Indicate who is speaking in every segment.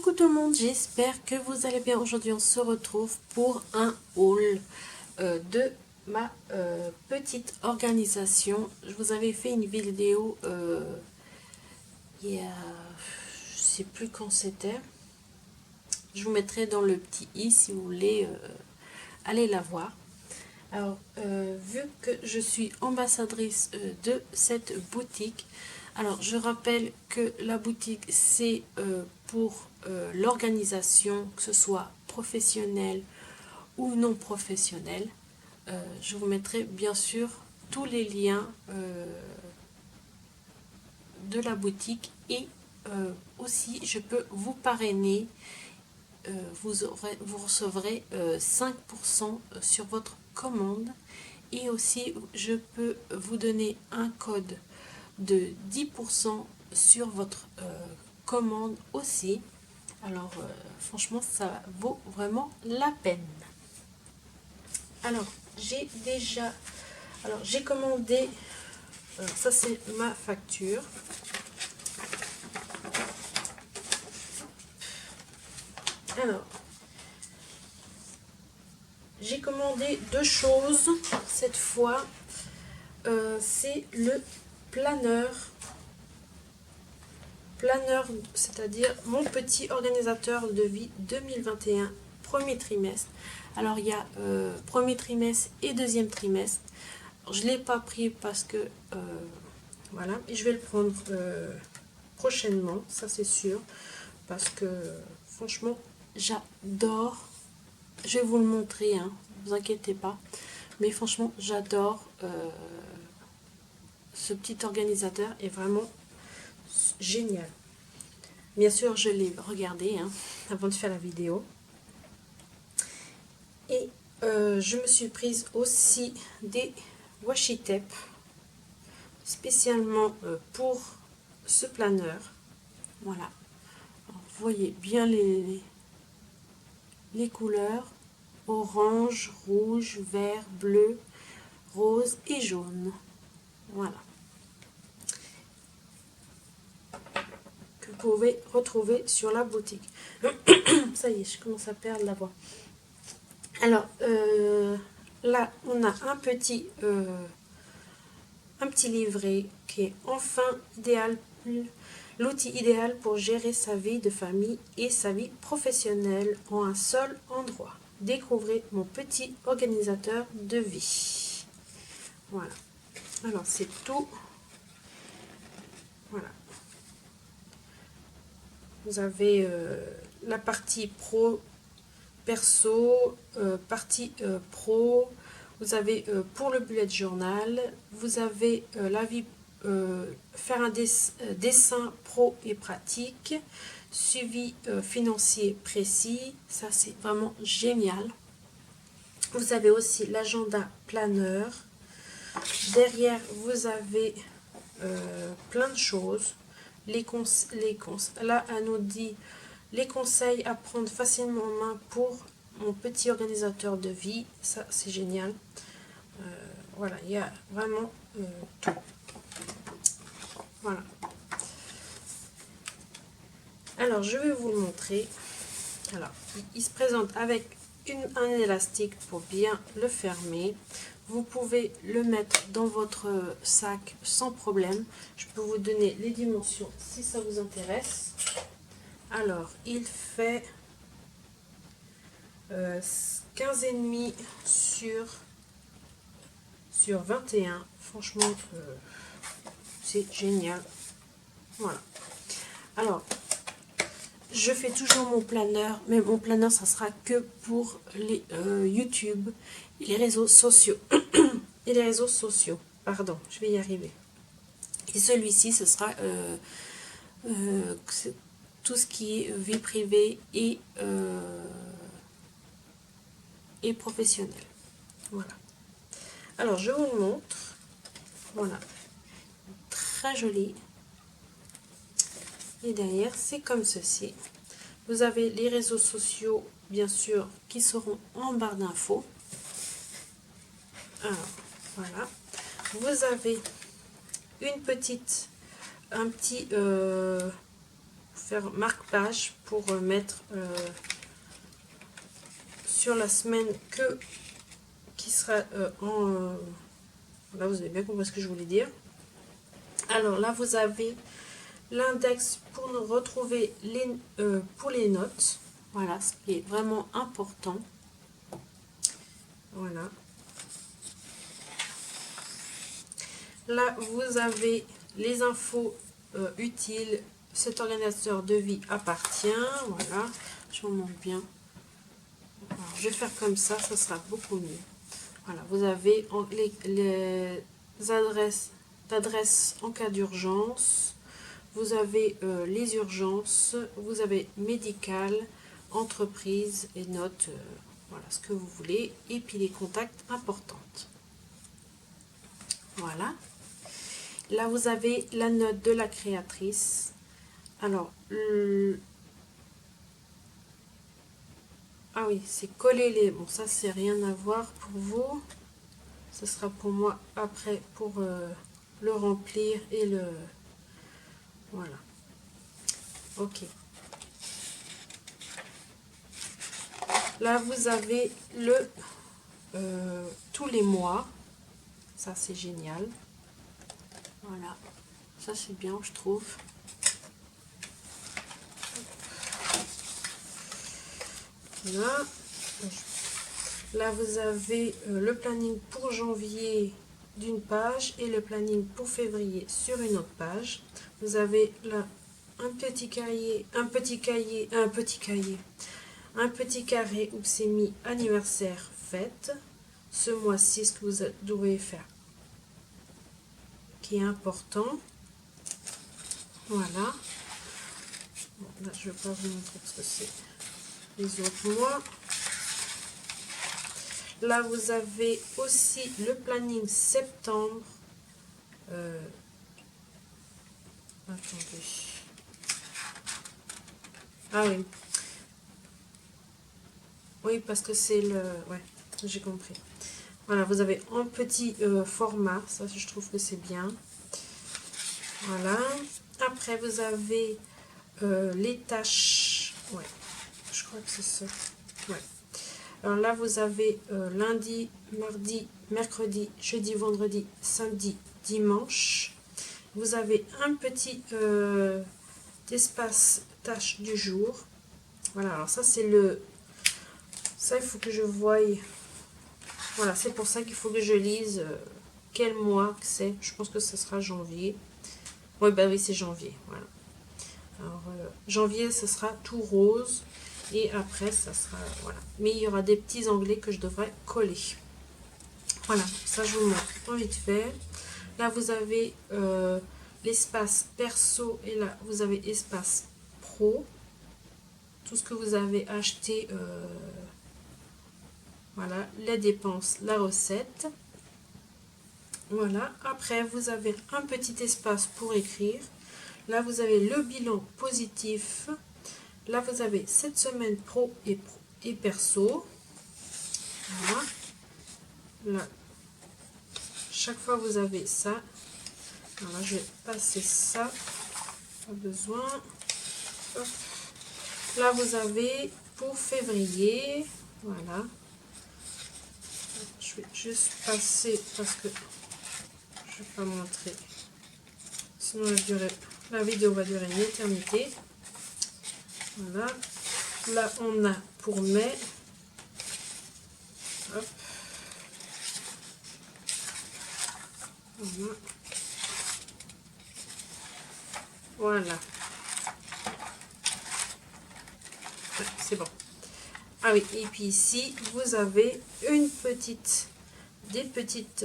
Speaker 1: Coucou tout le monde, j'espère que vous allez bien. Aujourd'hui on se retrouve pour un haul de ma petite organisation. Je vous avais fait une vidéo il y a, je sais plus quand c'était. Je vous mettrai dans le petit i si vous voulez aller la voir. Alors vu que je suis ambassadrice de cette boutique, alors je rappelle que la boutique c'est pour l'organisation, que ce soit professionnelle ou non professionnelle. Je vous mettrai bien sûr tous les liens de la boutique et aussi je peux vous parrainer. Vous recevrez 5% sur votre commande et aussi je peux vous donner un code de 10% sur votre commande aussi. Alors franchement ça vaut vraiment la peine. Alors j'ai commandé, ça c'est ma facture. Alors j'ai commandé deux choses cette fois. C'est le planeur, c'est-à-dire mon petit organisateur de vie 2021 premier trimestre. Alors il y a premier trimestre et deuxième trimestre. Je ne l'ai pas pris parce que voilà, et je vais le prendre prochainement, ça c'est sûr, parce que franchement j'adore. Je vais vous le montrer, hein, ne vous inquiétez pas, mais franchement j'adore ce petit organisateur, est vraiment génial. Bien sûr je l'ai regardé avant de faire la vidéo, et je me suis prise aussi des washi tape spécialement pour ce planeur. Voilà, alors, vous voyez bien les couleurs orange, rouge, vert, bleu, rose et jaune. Voilà, que vous pouvez retrouver sur la boutique. Ça y est, je commence à perdre la voix. Alors là on a un petit livret qui est enfin idéal, l'outil idéal pour gérer sa vie de famille et sa vie professionnelle en un seul endroit. Découvrez mon petit organisateur de vie. Voilà, alors c'est tout. Voilà, vous avez la partie pro, perso, partie pro. Vous avez pour le bullet journal, vous avez la vie, faire un dessin pro et pratique, suivi financier précis, ça c'est vraiment génial. Vous avez aussi l'agenda planeur. Derrière vous avez plein de choses. Là elle nous dit les conseils à prendre facilement en main pour mon petit organisateur de vie, ça c'est génial. Voilà, il y a vraiment tout. Voilà. Alors je vais vous le montrer. Alors il se présente avec un élastique pour bien le fermer. Vous pouvez le mettre dans votre sac sans problème. Je peux vous donner les dimensions si ça vous intéresse. Alors il fait 15,5 sur 21. Franchement c'est génial. Voilà, alors je fais toujours mon planeur, mais mon planeur ça sera que pour les YouTube et les réseaux sociaux. Et les réseaux sociaux, pardon, je vais y arriver. Et celui-ci ce sera tout ce qui est vie privée et professionnelle. Voilà, alors je vous le montre. Voilà, très joli. Et derrière c'est comme ceci. Vous avez les réseaux sociaux bien sûr qui seront en barre d'infos. Alors voilà, vous avez un petit faire marque-page pour mettre sur la semaine qui sera là vous avez bien compris ce que je voulais dire. Alors là vous avez l'index pour nous retrouver pour les notes, voilà, ce qui est vraiment important. Voilà, là vous avez les infos utiles. Cet organisateur de vie appartient, voilà, je vous montre bien. Alors, je vais faire comme ça sera beaucoup mieux. Voilà, vous avez les adresses en cas d'urgence, vous avez les urgences, vous avez médical, entreprise et notes, voilà ce que vous voulez, et puis les contacts importantes. Voilà, là vous avez la note de la créatrice. Alors, ah oui, c'est coller les... Bon, ça, c'est rien à voir pour vous. Ce sera pour moi après pour le remplir et le... Voilà. Ok. Là, vous avez tous les mois. Ça, c'est génial. Voilà. Ça, c'est bien, je trouve. Là, là vous avez le planning pour janvier d'une page et le planning pour février sur une autre page. Vous avez là un petit carré où c'est mis anniversaire fête. Ce mois-ci, ce que vous devez faire qui est important. Voilà. Bon, là, je ne vais pas vous montrer parce que c'est les autres mois. Là, vous avez aussi le planning septembre. Attendez. Ah oui. Oui, parce que c'est le... Ouais, j'ai compris. Voilà, vous avez en petit format. Ça, je trouve que c'est bien. Voilà. Après, vous avez les tâches. Ouais, je crois que c'est ça. Ouais. Alors là, vous avez lundi, mardi, mercredi, jeudi, vendredi, samedi, dimanche. Vous avez un petit espace tâche du jour. Voilà, alors ça, c'est le... Ça, il faut que je voie... Voilà, c'est pour ça qu'il faut que je lise quel mois c'est. Je pense que ce sera janvier. Oui, bah oui, c'est janvier. Voilà. Alors, janvier, ce sera tout rose. Et après, ça sera... Voilà. Mais il y aura des petits onglets que je devrais coller. Voilà, ça, je vous montre en vite fait. Là, vous avez l'espace perso. Et là, vous avez espace pro. Tout ce que vous avez acheté... Voilà, les dépenses, la recette. Voilà, après vous avez un petit espace pour écrire. Là vous avez le bilan positif. Là vous avez cette semaine pro et perso. Voilà. Là, chaque fois vous avez ça. Alors là, je vais passer ça. Pas besoin. Hop. Là vous avez pour février. Voilà. Je vais juste passer parce que je ne vais pas montrer. Sinon la vidéo va durer une éternité. Voilà. Là on a pour mai. Hop. Voilà. Voilà. Ouais, c'est bon. Ah oui, et puis ici, vous avez des petites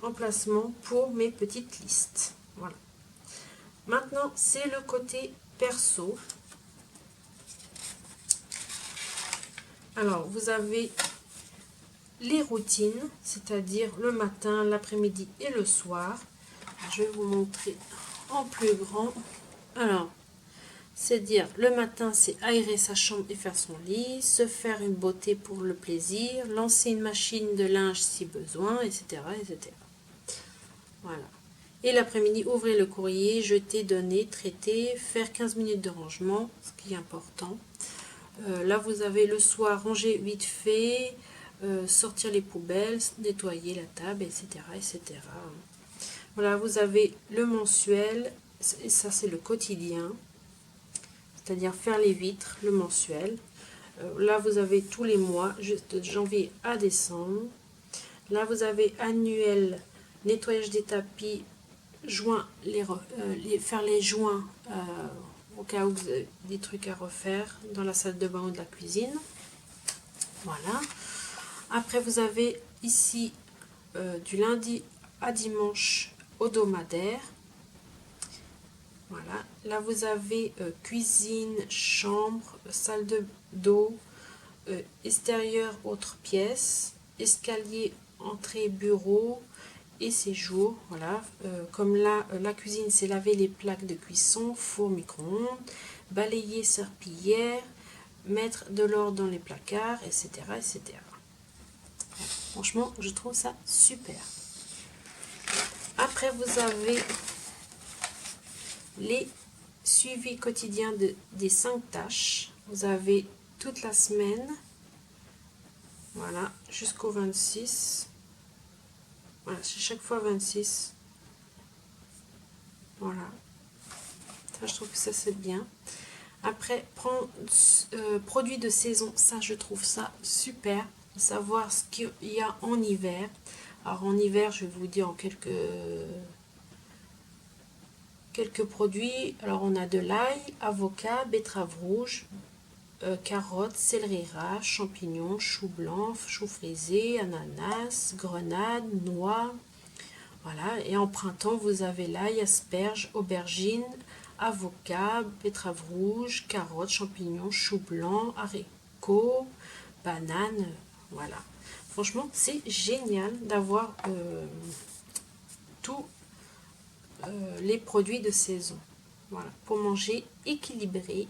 Speaker 1: emplacements pour mes petites listes. Voilà. Maintenant, c'est le côté perso. Alors, vous avez les routines, c'est-à-dire le matin, l'après-midi et le soir. Je vais vous montrer en plus grand. Alors, c'est dire le matin, c'est aérer sa chambre et faire son lit, se faire une beauté pour le plaisir, lancer une machine de linge si besoin, etc. etc. Voilà. Et l'après-midi, ouvrez le courrier, jeter, donner, traiter, faire 15 minutes de rangement, ce qui est important. Là, vous avez le soir, ranger vite fait, sortir les poubelles, nettoyer la table, etc. etc. Voilà, vous avez le mensuel, et ça c'est le quotidien, c'est-à-dire faire les vitres, le mensuel. Là, vous avez tous les mois, de janvier à décembre. Là, vous avez annuel, nettoyage des tapis, joints, faire les joints au cas où vous avez des trucs à refaire dans la salle de bain ou de la cuisine. Voilà. Après, vous avez ici du lundi à dimanche hebdomadaire. Voilà. Là, vous avez cuisine, chambre, salle d'eau, extérieur, autres pièces, escalier, entrée, bureau et séjour. Voilà. Comme là, la cuisine, c'est laver les plaques de cuisson, four, micro-ondes, balayer, serpillière, mettre de l'ordre dans les placards, etc. etc. Franchement, je trouve ça super. Après, vous avez les suivis quotidiens des 5 tâches. Vous avez toute la semaine, voilà, jusqu'au 26. Voilà, c'est chaque fois 26. Voilà. Ça, je trouve que ça, c'est bien. Après, produits de saison, ça, je trouve ça super. Savoir ce qu'il y a en hiver. Alors, en hiver, je vais vous dire en quelques produits. Alors, on a de l'ail, avocat, betterave rouge, carottes, céleri ras, champignons, chou blanc, chou frisé, ananas, grenade, noix. Voilà. Et en printemps, vous avez l'ail, asperges, aubergines, avocat, betterave rouge, carottes, champignons, chou blanc, haricots, bananes. Voilà. Franchement, c'est génial d'avoir tous les produits de saison. Voilà. Pour manger équilibré,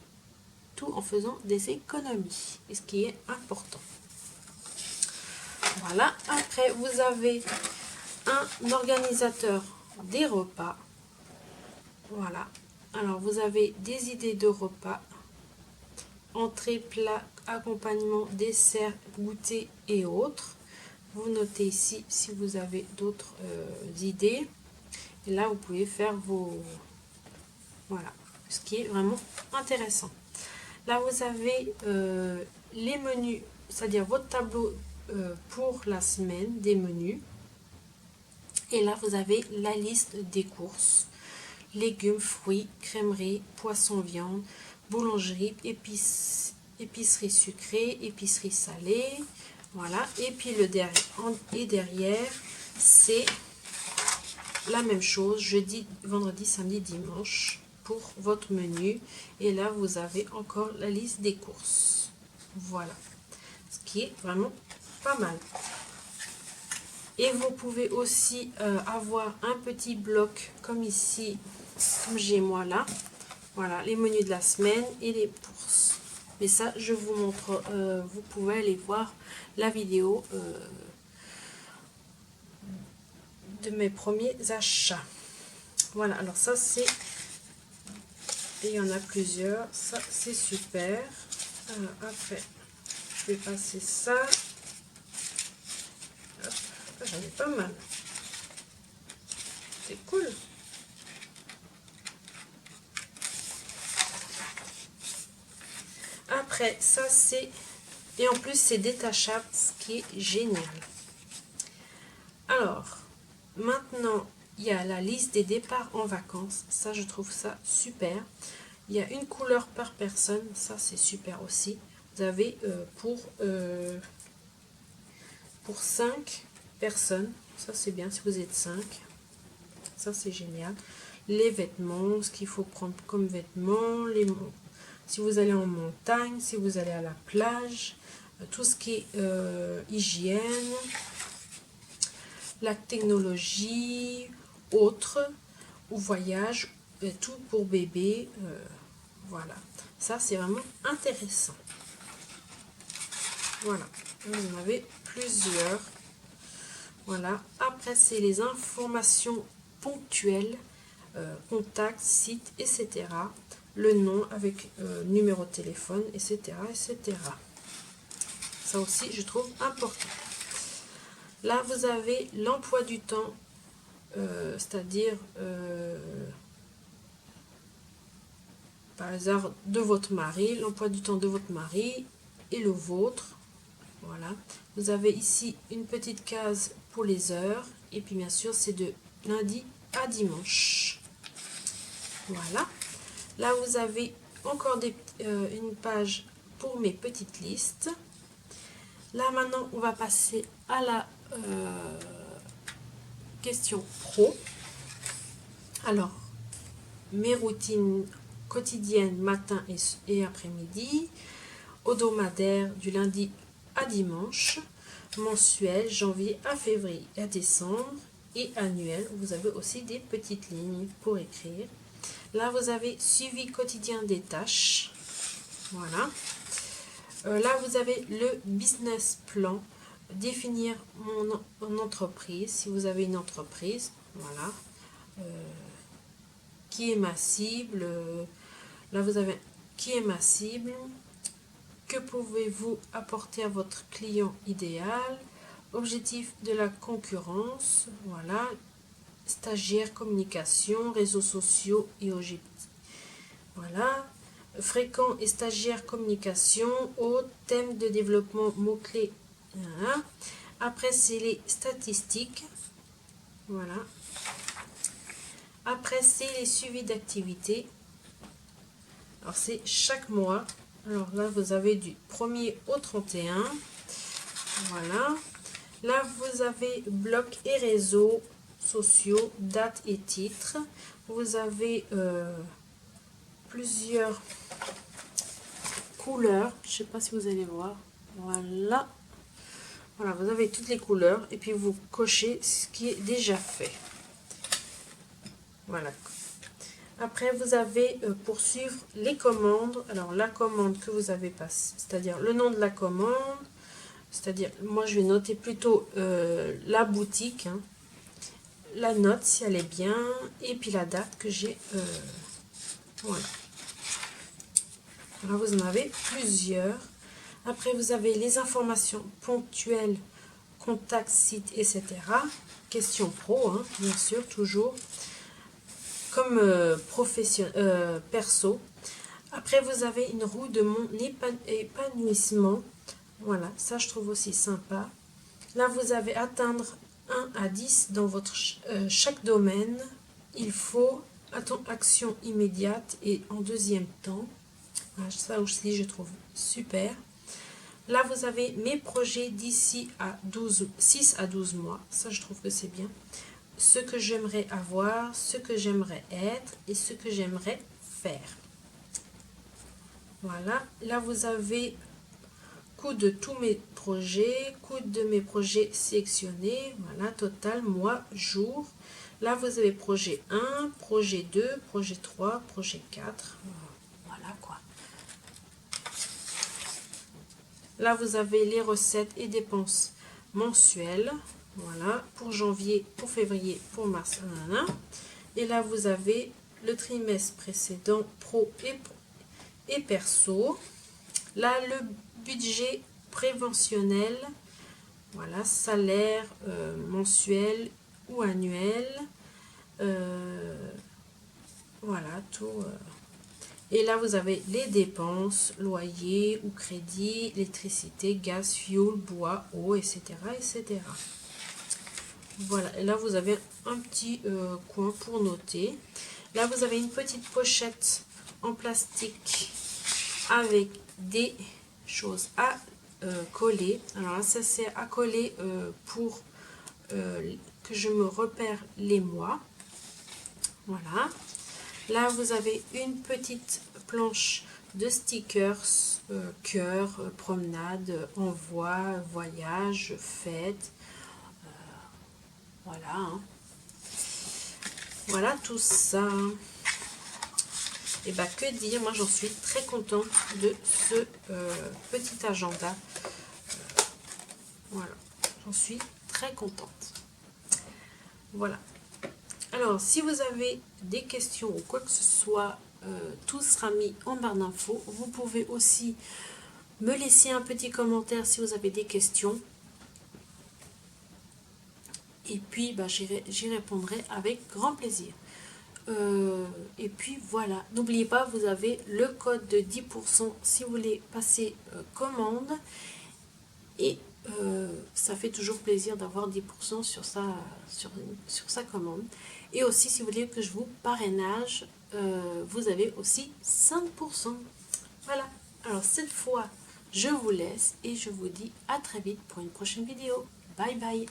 Speaker 1: tout en faisant des économies. Et ce qui est important. Voilà. Après, vous avez un organisateur des repas. Voilà. Alors, vous avez des idées de repas. Entrée, plat, accompagnement, dessert, goûter et autres. Vous notez ici si vous avez d'autres idées. Et là, vous pouvez faire vos... Voilà. Ce qui est vraiment intéressant. Là, vous avez les menus, c'est-à-dire votre tableau pour la semaine, des menus. Et là, vous avez la liste des courses. Légumes, fruits, crèmerie, poisson, viande, boulangerie, épicerie sucrée, épicerie salée. Voilà. Et puis derrière, c'est la même chose, jeudi, vendredi, samedi, dimanche pour votre menu. Et là, vous avez encore la liste des courses. Voilà. Ce qui est vraiment pas mal. Et vous pouvez aussi avoir un petit bloc comme ici, comme j'ai moi là. Voilà, les menus de la semaine et les courses. Mais ça, je vous montre, vous pouvez aller voir la vidéo de mes premiers achats. Voilà, alors ça c'est... Et il y en a plusieurs. Ça, c'est super. Alors, après, je vais passer ça. J'en ai pas mal. C'est cool. Après, ça c'est... Et en plus, c'est détachable, ce qui est génial. Alors, maintenant, il y a la liste des départs en vacances. Ça, je trouve ça super. Il y a une couleur par personne. Ça, c'est super aussi. Vous avez pour 5 personnes. Ça, c'est bien si vous êtes 5. Ça, c'est génial. Les vêtements, ce qu'il faut prendre comme vêtements. Si vous allez en montagne, si vous allez à la plage. Tout ce qui est hygiène. La technologie, autres, ou voyage, tout pour bébé. Voilà. Ça, c'est vraiment intéressant. Voilà. Vous en avez plusieurs. Voilà. Après, c'est les informations ponctuels, contact, site, etc. Le nom avec numéro de téléphone, etc., etc. Ça aussi, je trouve important. Là, vous avez l'emploi du temps, c'est-à-dire, par hasard, de votre mari, l'emploi du temps de votre mari et le vôtre. Voilà. Vous avez ici une petite case pour les heures. Et puis, bien sûr, c'est de lundi à dimanche. Voilà. Là, vous avez encore une page pour mes petites listes. Là, maintenant, on va passer à la question pro. Alors, mes routines quotidiennes, matin et après-midi, hebdomadaire du lundi à dimanche, mensuel, janvier à février à décembre, et annuel. Vous avez aussi des petites lignes pour écrire. Là, vous avez suivi quotidien des tâches. Voilà. Là, vous avez le business plan, définir mon entreprise, si vous avez une entreprise, voilà, qui est ma cible, là vous avez qui est ma cible, que pouvez-vous apporter à votre client idéal, objectif de la concurrence, voilà, stagiaire, communication, réseaux sociaux et objectifs, voilà, fréquent et stagiaire communication, au thème de développement mots-clés. Voilà. Après, c'est les statistiques. Voilà. Après, c'est les suivis d'activités. Alors, c'est chaque mois. Alors là, vous avez du 1er au 31. Voilà. Là, vous avez bloc et réseaux sociaux, date et titre. Vous avez plusieurs couleurs. Je ne sais pas si vous allez voir. Voilà. Voilà, vous avez toutes les couleurs et puis vous cochez ce qui est déjà fait. Voilà. Après, vous avez poursuivre les commandes. Alors, la commande que vous avez passée, c'est-à-dire le nom de la commande, c'est-à-dire, moi, je vais noter plutôt la boutique, hein, la note si elle est bien, et puis la date que j'ai. Voilà. Alors, vous en avez plusieurs. Après, vous avez les informations ponctuelles, contact, site, etc. Question pro, hein, bien sûr, toujours. Comme perso. Après, vous avez une roue de mon épanouissement. Voilà, ça, je trouve aussi sympa. Là, vous avez atteindre 1 à 10 dans votre chaque domaine. Il faut action immédiate et en deuxième temps. Voilà, ça aussi, je trouve super. Là, vous avez mes projets d'ici à 6 à 12 mois. Ça, je trouve que c'est bien. Ce que j'aimerais avoir, ce que j'aimerais être et ce que j'aimerais faire. Voilà. Là, vous avez coût de tous mes projets, coût de mes projets sélectionnés. Voilà, total, mois, jour. Là, vous avez projet 1, projet 2, projet 3, projet 4. Voilà quoi. Là, vous avez les recettes et dépenses mensuelles. Voilà, pour janvier, pour février, pour mars. Et là, vous avez le trimestre précédent, pro et perso. Là, le budget préventionnel. Voilà, salaire mensuel ou annuel. Voilà, tout. Et là, vous avez les dépenses, loyer ou crédit, électricité, gaz, fioul, bois, eau, etc. etc. Voilà, et là, vous avez un petit coin pour noter. Là, vous avez une petite pochette en plastique avec des choses à coller. Alors là, ça sert à coller pour que je me repère les mois. Voilà. Là, vous avez une petite planche de stickers, cœur, promenade, envoi, voyage, fête. Voilà. Hein. Voilà tout ça. Et bah, que dire, moi j'en suis très contente de ce petit agenda. Voilà, j'en suis très contente. Voilà. Alors, si vous avez des questions ou quoi que ce soit, tout sera mis en barre d'infos. Vous pouvez aussi me laisser un petit commentaire si vous avez des questions. Et puis, bah, j'y répondrai avec grand plaisir. Et puis voilà, n'oubliez pas, vous avez le code de 10% si vous voulez passer commande. Et ça fait toujours plaisir d'avoir 10% sur sa commande. Et aussi, si vous voulez que je vous parrainage, vous avez aussi 5%. Voilà, alors cette fois, je vous laisse et je vous dis à très vite pour une prochaine vidéo. Bye bye.